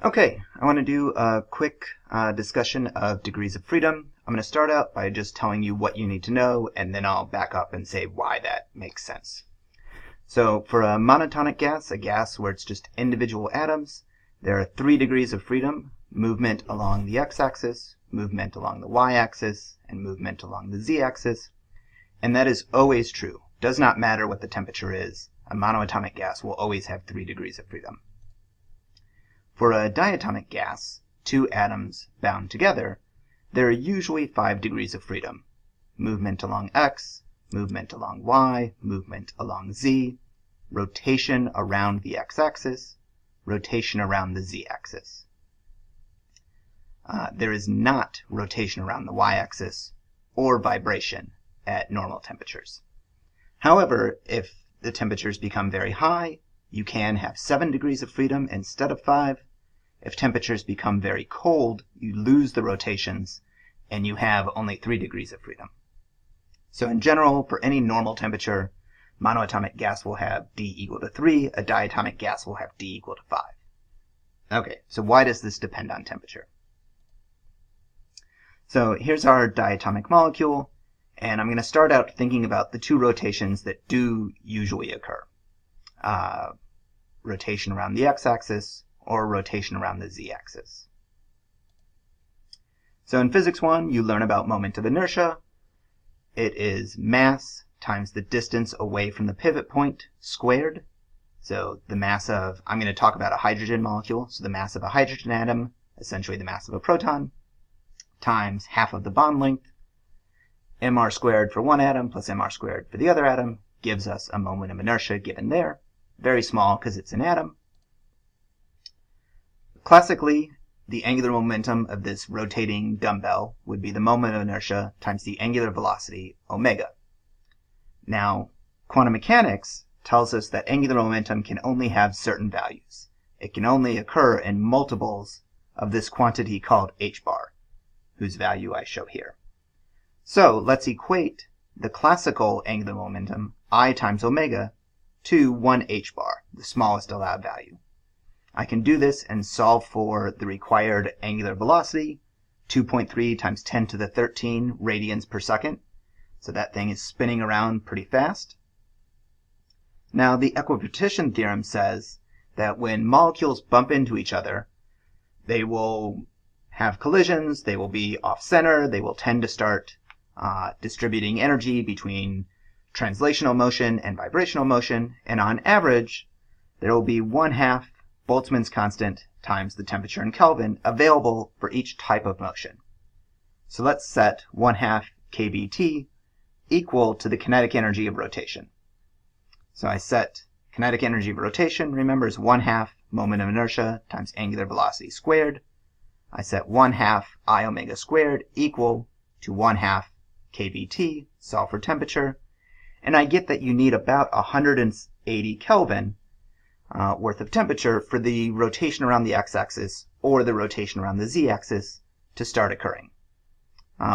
Okay, I want to do a quick discussion of degrees of freedom. I'm going to start out by just telling you what you need to know, and then I'll back up and say why that makes sense. So for a monotonic gas, a gas where it's just individual atoms, there are 3 degrees of freedom: movement along the x-axis, movement along the y-axis, and movement along the z-axis. And that is always true. Does not matter what the temperature is. A monoatomic gas will always have 3 degrees of freedom. For a diatomic gas, 2 atoms bound together, there are usually 5 degrees of freedom: movement along x, movement along y, movement along z, rotation around the x-axis, rotation around the z-axis. There is not rotation around the y-axis or vibration at normal temperatures. However, if the temperatures become very high, you can have 7 degrees of freedom instead of 5. If temperatures become very cold, you lose the rotations and you have only 3 degrees of freedom. So in general, for any normal temperature, monoatomic gas will have D equal to 3, a diatomic gas will have D equal to 5. Okay, so why does this depend on temperature? So here's our diatomic molecule, and I'm going to start out thinking about the 2 rotations that do usually occur. Rotation around the x-axis or rotation around the z-axis. So in Physics 1, you learn about moment of inertia. It is mass times the distance away from the pivot point squared. So the mass of, I'm going to talk about a hydrogen molecule, so the mass of a hydrogen atom, essentially the mass of a proton, times half of the bond length. mr squared for one atom plus mr squared for the other atom gives us a moment of inertia given there. Very small because it's an atom. Classically, the angular momentum of this rotating dumbbell would be the moment of inertia times the angular velocity, omega. Now, quantum mechanics tells us that angular momentum can only have certain values. It can only occur in multiples of this quantity called h bar, whose value I show here. So let's equate the classical angular momentum, I times omega, to 1 h bar, the smallest allowed value. I can do this and solve for the required angular velocity, 2.3 times 10 to the 13 radians per second. So that thing is spinning around pretty fast. Now the Equipartition Theorem says that when molecules bump into each other, they will have collisions, they will be off-center, they will tend to start distributing energy between translational motion and vibrational motion, and on average, there will be 1/2 Boltzmann's constant times the temperature in Kelvin available for each type of motion. So let's set 1/2 kBT equal to the kinetic energy of rotation. So I set kinetic energy of rotation, remember, is 1/2 moment of inertia times angular velocity squared. I set 1/2 I omega squared equal to 1/2 kBT, solve for temperature, and I get that you need about 180 Kelvin worth of temperature for the rotation around the x-axis or the rotation around the z-axis to start occurring.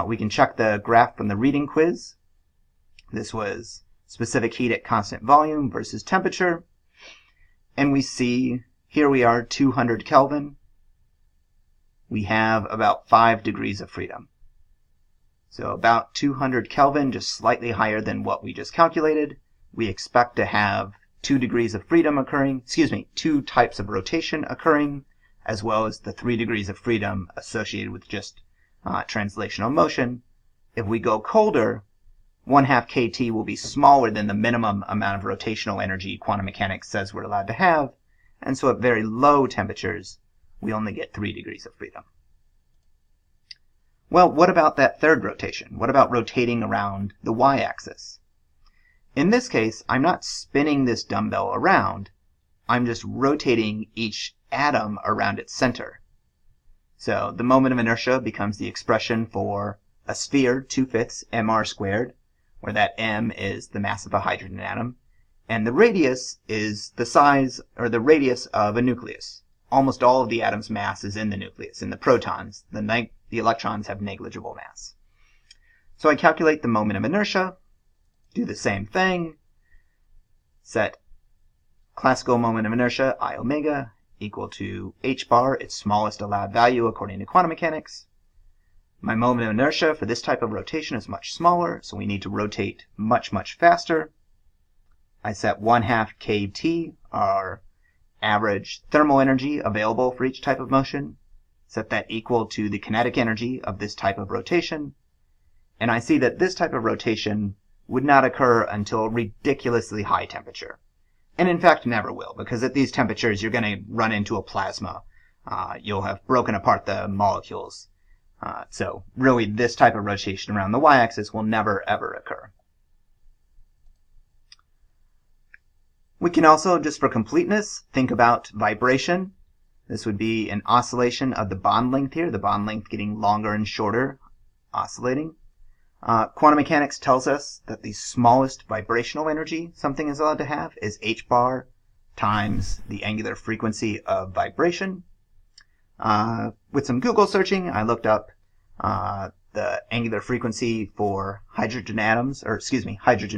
We can check the graph from the reading quiz. This was specific heat at constant volume versus temperature, and we see here we are 200 Kelvin. We have about 5 degrees of freedom. So about 200 Kelvin, just slightly higher than what we just calculated. We expect to have 2 degrees of freedom occurring, 2 types of rotation occurring, as well as the 3 degrees of freedom associated with just translational motion. If we go colder, 1/2 kT will be smaller than the minimum amount of rotational energy quantum mechanics says we're allowed to have, and so at very low temperatures, we only get 3 degrees of freedom. Well, what about that third rotation? What about rotating around the y-axis? In this case, I'm not spinning this dumbbell around, I'm just rotating each atom around its center. So the moment of inertia becomes the expression for a sphere 2/5 mr squared, where that m is the mass of a hydrogen atom, and the radius is the size or the radius of a nucleus. Almost all of the atom's mass is in the nucleus. In the protons, the electrons have negligible mass. So I calculate the moment of inertia, do the same thing, set classical moment of inertia, I omega, equal to h bar, its smallest allowed value according to quantum mechanics. My moment of inertia for this type of rotation is much smaller, so we need to rotate much, much faster. I set 1/2 kT, our average thermal energy available for each type of motion. Set that equal to the kinetic energy of this type of rotation. And I see that this type of rotation would not occur until ridiculously high temperature. And in fact never will, because at these temperatures you're going to run into a plasma. You'll have broken apart the molecules. So really this type of rotation around the y-axis will never ever occur. We can also, just for completeness, think about vibration. This would be an oscillation of the bond length here, the bond length getting longer and shorter, oscillating. Quantum mechanics tells us that the smallest vibrational energy something is allowed to have is h bar times the angular frequency of vibration. With some Google searching, I looked up the angular frequency for hydrogen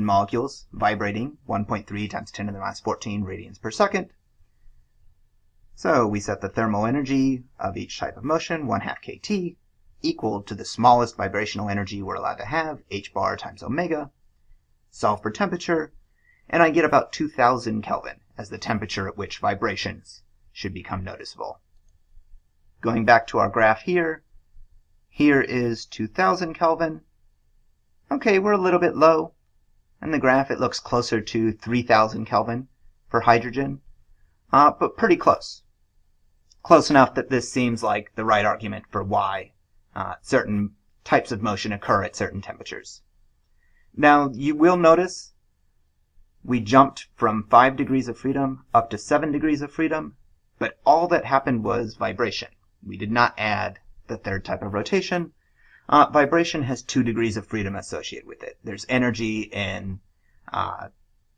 molecules vibrating 1.3 times 10 to the minus 14 radians per second. So we set the thermal energy of each type of motion, 1/2 kT, equal to the smallest vibrational energy we're allowed to have, h bar times omega. Solve for temperature, and I get about 2000 Kelvin as the temperature at which vibrations should become noticeable. Going back to our graph here is 2000 Kelvin. Okay, we're a little bit low. In the graph it looks closer to 3000 Kelvin for hydrogen, but pretty close. Close enough that this seems like the right argument for why certain types of motion occur at certain temperatures. Now, you will notice we jumped from 5 degrees of freedom up to 7 degrees of freedom, but all that happened was vibration. We did not add the third type of rotation. Vibration has 2 degrees of freedom associated with it. There's energy in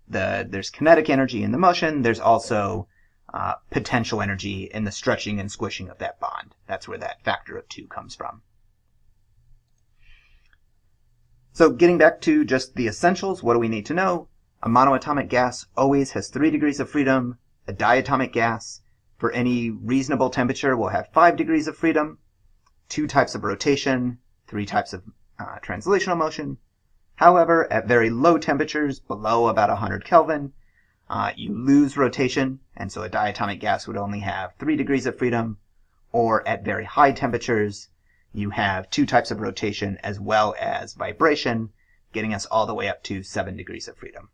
there's kinetic energy in the motion. There's also potential energy in the stretching and squishing of that bond. That's where that factor of 2 comes from. So getting back to just the essentials, what do we need to know? A monoatomic gas always has 3 degrees of freedom. A diatomic gas, for any reasonable temperature, will have 5 degrees of freedom. 2 types of rotation, 3 types of translational motion. However, at very low temperatures, below about 100 Kelvin, you lose rotation, and so a diatomic gas would only have 3 degrees of freedom, or at very high temperatures, you have 2 types of rotation as well as vibration, getting us all the way up to 7 degrees of freedom.